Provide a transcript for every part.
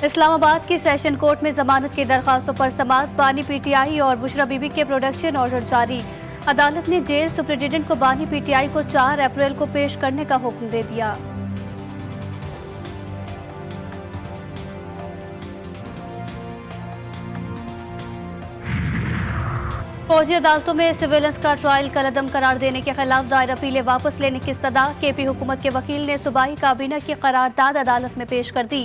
اسلام آباد کی session court میں ضمانت کی درخواستوں پر سماعت، بانی پی ٹی آئی اور بشرا بی بی کے پروڈکشن آرڈر جاری۔ عدالت نے جیل سپرنٹنڈنٹ کو بانی پی ٹی آئی کو 4 اپریل کو پیش کرنے کا حکم دے دیا۔ فوجی عدالتوں میں سویلنس کا ٹرائل کالعدم قرار دینے کے خلاف دائر اپیلیں واپس لینے کی استدعا۔ کے پی حکومت کے وکیل نے صوبائی کابینہ کی قرارداد عدالت میں پیش کر دی۔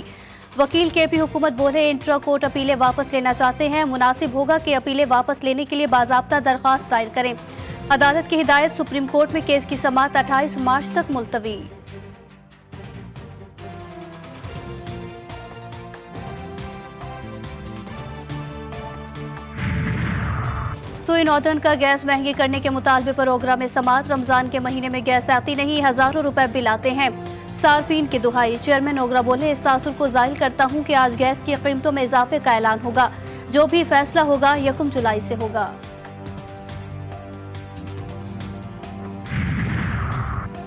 وکیل کے پی حکومت بولے انٹرا کورٹ اپیلیں واپس لینا چاہتے ہیں، مناسب ہوگا کہ اپیلیں واپس لینے کے لیے باضابطہ درخواست دائر کریں۔ عدالت کی ہدایت، سپریم کورٹ میں کیس کی سماعت 28 مارچ تک ملتوی۔ سوئی ناردرن کا گیس مہنگی کرنے کے مطالبے پر اوگرا میں سماعت۔ رمضان کے مہینے میں گیس آتی نہیں، ہزاروں روپے بل آتے ہیں، صارفین کی دہائی۔ چیئرمین اوگرا بولے اس تاثر کو ظاہر کرتا ہوں کہ آج گیس کی قیمتوں میں اضافے کا اعلان ہوگا، جو بھی فیصلہ ہوگا 1 جولائی سے ہوگا۔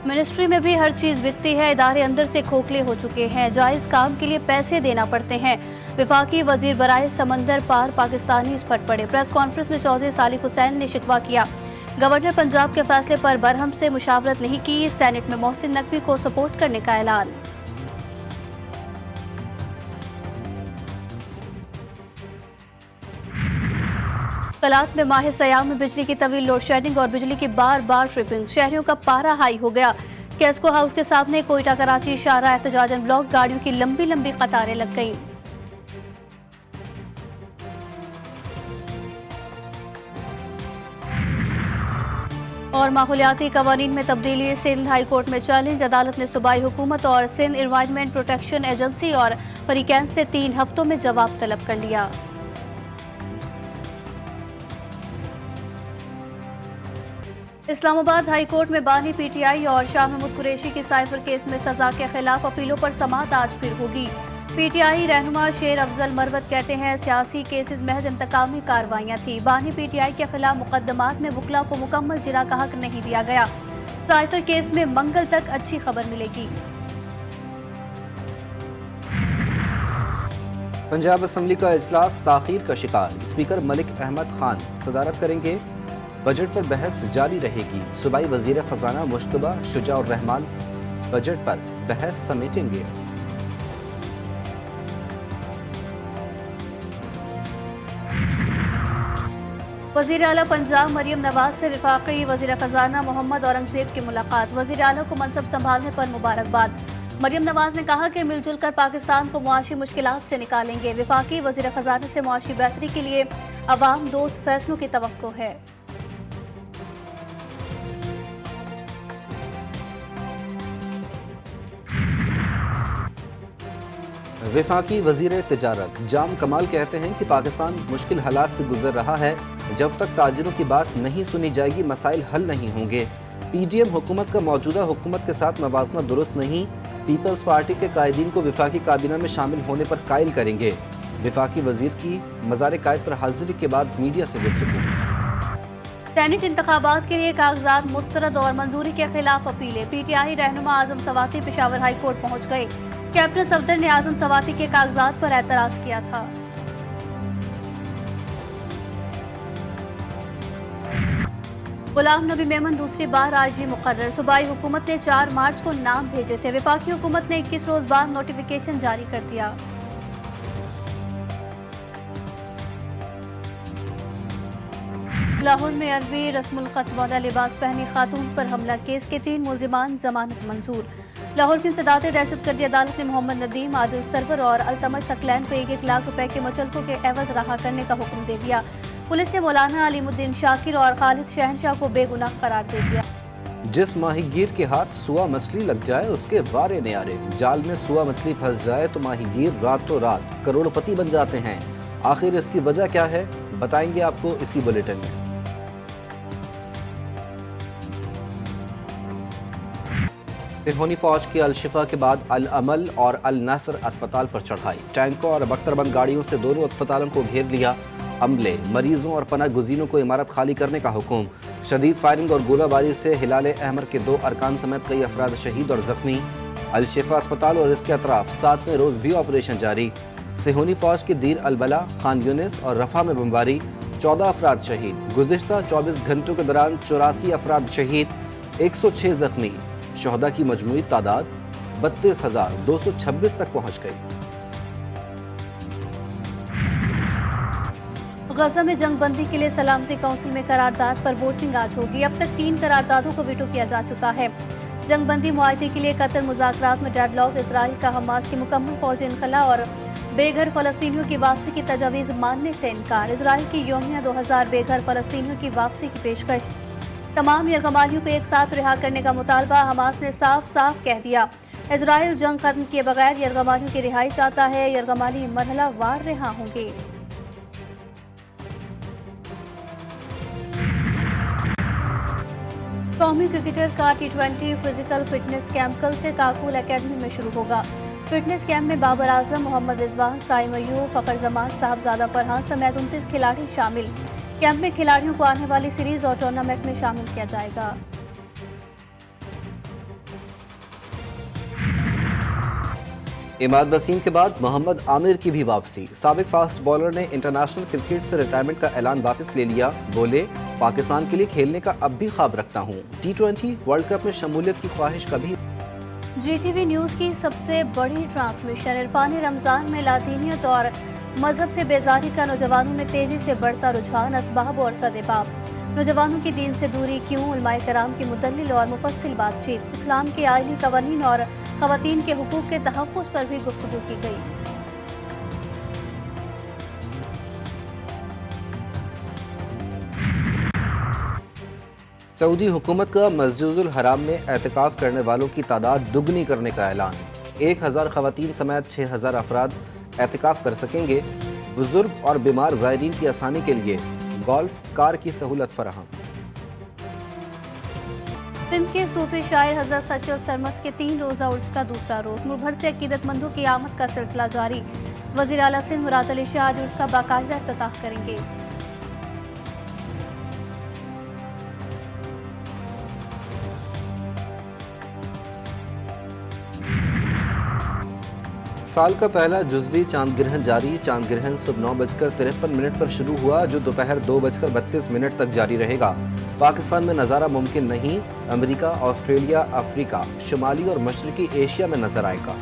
منسٹری میں بھی ہر چیز بکتی ہے، ادارے اندر سے کھوکھلے ہو چکے ہیں، جائز کام کے لیے پیسے دینا پڑتے ہیں۔ وفاقی وزیر برائے سمندر پار پاکستانی اس پٹ پڑے۔ پریس کانفرنس میں چودھری صالح حسین نے شکوہ کیا، گورنر پنجاب کے فیصلے پر برہم سے مشاورت نہیں کی۔ سینٹ میں محسن نقوی کو سپورٹ کرنے کا اعلان۔ کلات میں ماہ سیاح میں بجلی کی طویل لوڈ شیڈنگ اور بجلی کی بار بار ٹرپنگ، شہریوں کا پارا ہائی ہو گیا۔ کیسکو ہاؤس کے سامنے کوئٹہ کراچی شاہراہ احتجاجاً بلاک، گاڑیوں کی لمبی لمبی قطاریں لگ گئیں۔ اور ماحولیاتی قوانین میں تبدیلی، سندھ ہائی کورٹ میں چیلنج۔ عدالت نے صوبائی حکومت اور سندھ انوائرنمنٹ پروٹیکشن ایجنسی اور فریقین سے 3 ہفتوں میں جواب طلب کر لیا۔ اسلام آباد ہائی کورٹ میں بانی پی ٹی آئی اور شاہ محمود قریشی کی سائفر کیس میں سزا کے خلاف اپیلوں پر سماعت آج پھر ہوگی۔ پی ٹی آئی رہنما شیر افضل مروت کہتے ہیں سیاسی کیسز محض انتقامی کارروائیاں تھیں۔ بانی پی ٹی آئی کے خلاف مقدمات میں وکلاء کو مکمل جرا کا حق نہیں دیا گیا۔ سائفر کیس میں منگل تک اچھی خبر ملے گی۔ پنجاب اسمبلی کا اجلاس تاخیر کا شکار، اسپیکر ملک احمد خان صدارت کریں گے۔ بجٹ پر بحث جاری رہے گی۔ صوبائی وزیر خزانہ مشتبہ شجاع الرحمان بجٹ پر بحث سمیٹیں گے۔ وزیر اعلیٰ پنجاب مریم نواز سے وفاقی وزیر خزانہ محمد اورنگزیب کی ملاقات۔ وزیر اعلیٰ کو منصب سنبھالنے پر مبارکباد۔ مریم نواز نے کہا کہ مل جل کر پاکستان کو معاشی مشکلات سے نکالیں گے۔ وفاقی وزیر خزانہ سے معاشی بہتری کے لیے عوام دوست فیصلوں کی توقع ہے۔ وفاقی وزیر تجارت جام کمال کہتے ہیں کہ پاکستان مشکل حالات سے گزر رہا ہے، جب تک تاجروں کی بات نہیں سنی جائے گی مسائل حل نہیں ہوں گے۔ پی ڈی ایم حکومت کا موجودہ حکومت کے ساتھ موازنہ درست نہیں، پیپلز پارٹی کے قائدین کو وفاقی کابینہ میں شامل ہونے پر قائل کریں گے۔ وفاقی وزیر کی مزار قائد پر حاضری کے بعد میڈیا سے گفتگو۔ سینٹ انتخابات کے لیے کاغذات مسترد اور منظوری کے خلاف اپیلیں۔ پی ٹی آئی رہنما اعظم سواتی پشاور ہائی کورٹ پہنچ گئے۔ کیپٹن صفدر نے اعظم سواتی کے کاغذات پر اعتراض کیا تھا۔ غلام نبی میمن دوسری بار آئی جی مقرر۔ صوبائی حکومت نے 4 مارچ کو نام بھیجے تھے، وفاقی حکومت نے 21 روز بعد نوٹیفیکیشن جاری کر دیا۔ لاہور میں عربی رسم الخط والا لباس پہنی خاتون پر حملہ، کیس کے 3 ملزمان ضمانت منظور۔ لاہور کی انسداد دہشت گردی عدالت نے محمد ندیم، عادل سرور اور التمش ثقلین کو 1 لاکھ روپے کے مچلکوں کے عوض رہا کرنے کا حکم دے دیا۔ پولیس نے مولانا علیم الدین شاکر اور خالد شہنشاہ کو بے گناہ قرار دے دیا۔ جس ماہی گیر کے ہاتھ سوا مچھلی لگ جائے اس کے وارے نیارے، جال میں سوا مچھلی پھنس جائے تو ماہی گیر راتوں رات کروڑ پتی بن جاتے ہیں۔ آخر اس کی وجہ کیا ہے بتائیں گے آپ کو اسی بلیٹن میں۔ پرہونی فوج کی الشفا کے بعد العمل اور النصر اسپتال پر چڑھائی، ٹینکوں اور بختربند گاڑیوں سے دونوں اسپتالوں کو گھیر لیا۔ عملے، مریضوں اور پناہ گزینوں کو عمارت خالی کرنے کا حکم۔ شدید فائرنگ اور گولہ باری سے ہلال احمر کے 2 ارکان سمیت کئی افراد شہید اور زخمی۔ الشفا اسپتال اور اس کے اطراف 7ویں روز بھی آپریشن جاری۔ صہیونی فوج کی دیر البلا، خان یونس اور رفح میں بمباری، 14 افراد شہید۔ گزشتہ 24 گھنٹوں کے دوران 84 افراد شہید، 106 زخمی۔ شہداء کی مجموعی تعداد 32,226 تک پہنچ گئی۔ غزہ میں جنگ بندی کے لیے سلامتی کونسل میں قرارداد پر ووٹنگ آج ہوگی۔ اب تک 3 قراردادوں کو ویٹو کیا جا چکا ہے۔ جنگ بندی معاہدے کے لیے قطر مذاکرات میں ڈیڈ لاک، اسرائیل کا حماس کی مکمل فوجی انخلا اور بے گھر فلسطینیوں کی واپسی کی تجاویز ماننے سے انکار۔ اسرائیل کی یومیہ 2000 بے گھر فلسطینیوں کی واپسی کی پیشکش۔ تمام یرغمالیوں کو ایک ساتھ رہا کرنے کا مطالبہ۔ حماس نے صاف صاف کہہ دیا، اسرائیل جنگ ختم کیے بغیر یرغمالیوں کی رہائی چاہتا ہے۔ یرغمالی مرحلہ وار رہا ہوں گے۔ قومی کرکٹر کا T20 فزیکل فٹنس کیمپ کل سے کاکول اکیڈمی میں شروع ہوگا۔ فٹنس کیمپ میں بابر اعظم، محمد رضوان، سائم ایوب، فخر زمان، صاحبزادہ فرحان سمیت 29 کھلاڑی شامل۔ کیمپ میں کھلاڑیوں کو آنے والی سیریز اور ٹورنامنٹ میں شامل کیا جائے گا۔ اماد وسیم کے بعد محمد عامر کی بھی واپسی۔ سابق فاسٹ بالر نے انٹرنیشنل کرکٹ سے ریٹائرمنٹ کا اعلان واپس لے لیا۔ بولے، پاکستان کے لیے کھیلنے کا اب بھی خواب رکھتا ہوں۔ T20 ورلڈ کپ میں شمولیت کی خواہش کبھی۔ جی ٹی وی نیوز کی سب سے بڑی ٹرانسمیشن۔ عرفان رمضان میں لاطینیت اور مذہب سے بیزاری کا نوجوانوں میں تیزی سے بڑھتا رجحان، اسباب اور سدباب۔ نوجوانوں کی دین سے دوری کیوں، علماء کرام کی مدلل اور مفصل بات چیت۔ اسلام کے آئلی قوانین اور خواتین کے حقوق کے تحفظ پر بھی گفتگو کی گئی۔ سعودی حکومت کا مسجد الحرام میں اعتکاف کرنے والوں کی تعداد دگنی کرنے کا اعلان۔ 1000 خواتین سمیت 6000 افراد اعتکاف کر سکیں گے۔ بزرگ اور بیمار زائرین کی آسانی کے لیے گولف کار کی سہولت فراہم۔ سندھ کے صوفی شاعر حضرت سچل سرمس کے 3 روزہ عرس کا دوسرا روز۔ ملک بھر سے عقیدت مندوں کی آمد کا سلسلہ جاری۔ وزیر اعلیٰ سندھ مراد علی شاہ آج عرس کا باقاعدہ افتتاح کریں گے۔ سال کا پہلا جزوی چاند گرہن جاری۔ چاند گرہن صبح 9:53 پر شروع ہوا، جو دوپہر 2:32 تک جاری رہے گا۔ پاکستان میں نظارہ ممکن نہیں، امریکہ، آسٹریلیا، افریقہ، شمالی اور مشرقی ایشیا میں نظر آئے گا۔